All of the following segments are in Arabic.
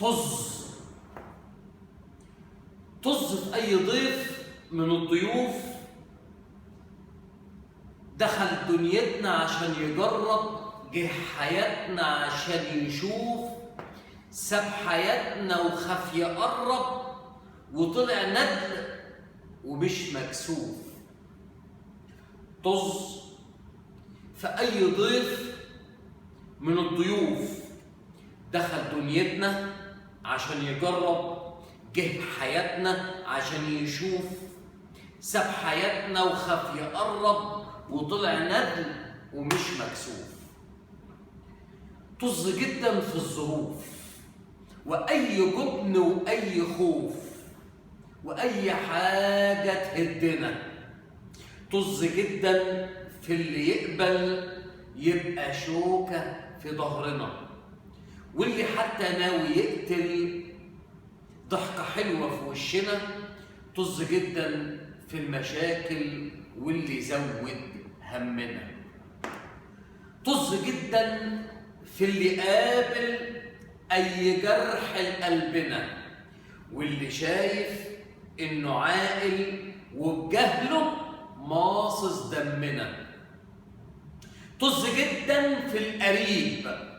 طز في أي ضيف من الضيوف دخل دنيتنا عشان يجرب، جه حياتنا عشان يشوف، ساب حياتنا وخاف يقرب، وطلع ندل ومش مكسوف. طز في أي ضيف من الضيوف دخل دنيتنا عشان يجرب، جه حياتنا عشان يشوف، ساب حياتنا وخاف يقرب، وطلع ندل ومش مكسوف. طز جدا في الظروف وأي جبن وأي خوف وأي حاجة تهدنا. طز جدا في اللي يقبل يبقى شوكة في ظهرنا، واللي حتى ناوي يقتل ضحكة حلوة في وشنا. طز جدا في المشاكل واللي زود همنا. طز جدا في اللي قابل أي جرح لقلبنا، واللي شايف إنه عاقل وبجهله ماصص دمنا. طز جدا في القريب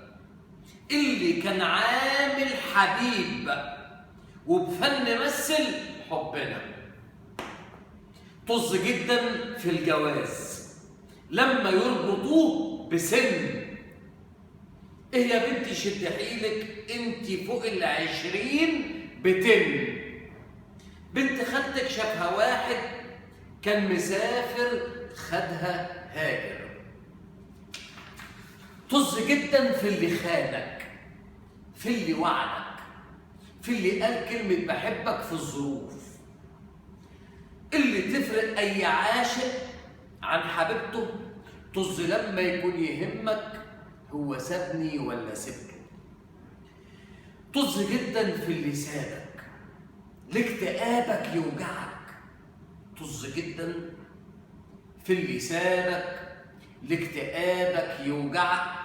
اللي كان عامل حبيب وبفن مثل حبنا. طز جدا في الجواز لما يربطوه بسن. ايه يا بنتي شد حيلك انتي فوق ال20 بتن. بنت خالتك شافها واحد كان مسافر خدها هاجر. طز جدا في اللي خانك، في اللي وعدك، في اللي قال كلمة بحبك في الظروف، اللي تفرق أي عاشق عن حبيبته. طز لما يكون يهمك هو سابني ولا سبته. طز جدا في اللي سابك لاكتئابك يوجعك. طز جدا في اللي سابك لاكتئابك يوجعك،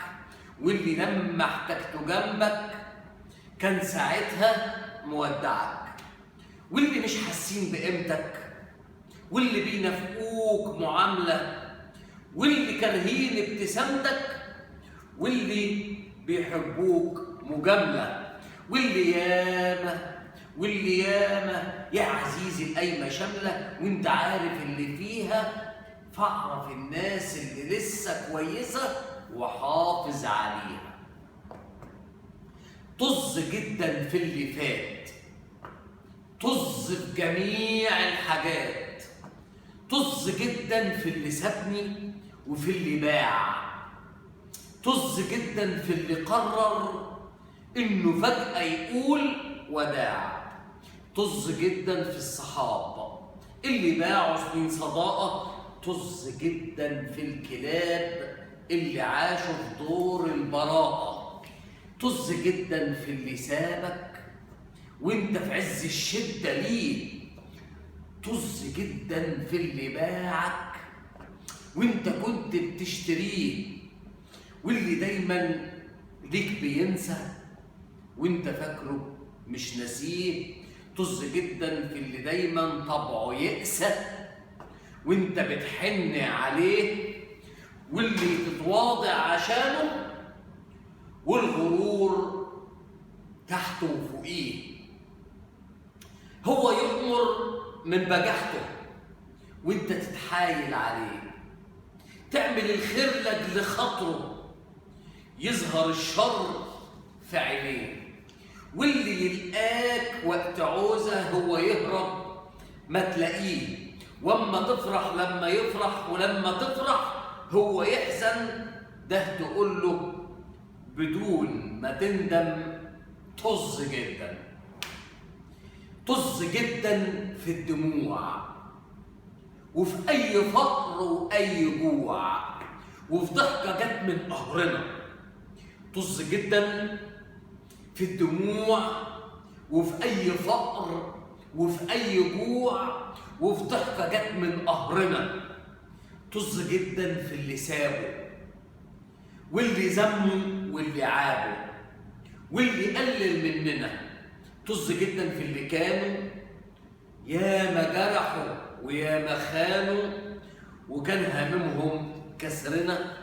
واللي لما احتجته جنبك كان ساعتها مودعك، واللي مش حاسين بقيمتك، واللي بينافقوك معاملة، واللي كارهين ابتسامتك، واللي بيحبوك مجاملة، واللي ياما يا عزيزي القايمة شاملة، وانت عارف اللي فيها. فاعرف الناس اللي لسه كويسة وحافظ عليها. طز جدا في اللي فات، طز في جميع الحاجات. طز جدا في اللي سابني وفي اللي باع. طز جدا في اللي قرر انه فجأة يقول وداع. طز جدا في الصحابة اللي باعوا سنين صداقة. طز جدا في الكلاب اللي عاشوا في دور البراءة. طز جدا في اللي سابك وانت في عز الشدة ليه. طز جدا في اللي باعك وانت كنت بتشتريه، واللي دايما ليك بينسى وانت فاكره مش ناسيه. طز جدا في اللي دايما طبعه يقسى وانت بتحن عليه، واللي تتواضع عشانه والغرور تحته وفوقيه. هو يؤمر من بجحته وانت تتحايل عليه، تعمل الخير لاجل خاطره يظهر الشر في عينيه، واللي يلقاك وقت عوزه هو يهرب ما تلاقيه، واما تفرح لما يفرح ولما تفرح هو يحزن. ده تقول له بدون ما تندم. طز جدا. طز جدا في الدموع وفي اي فقر واي جوع وفي ضحكه جت من قهرنا. طز جدا في الدموع وفي اي فقر وفي اي جوع وفي ضحكه جت من قهرنا. طز جدا في اللي سابه واللي ذمه واللي عابه واللي قلل مننا طز جدا في اللي كانوا ياما جرحوا وياما خانوا وكان هاممهم كسرنا.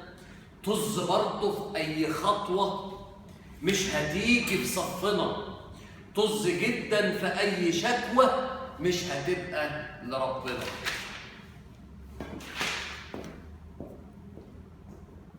طز برضه في أي خطوة مش هتيجي في صفنا. طز جدا في أي شكوى مش هتبقى لربنا.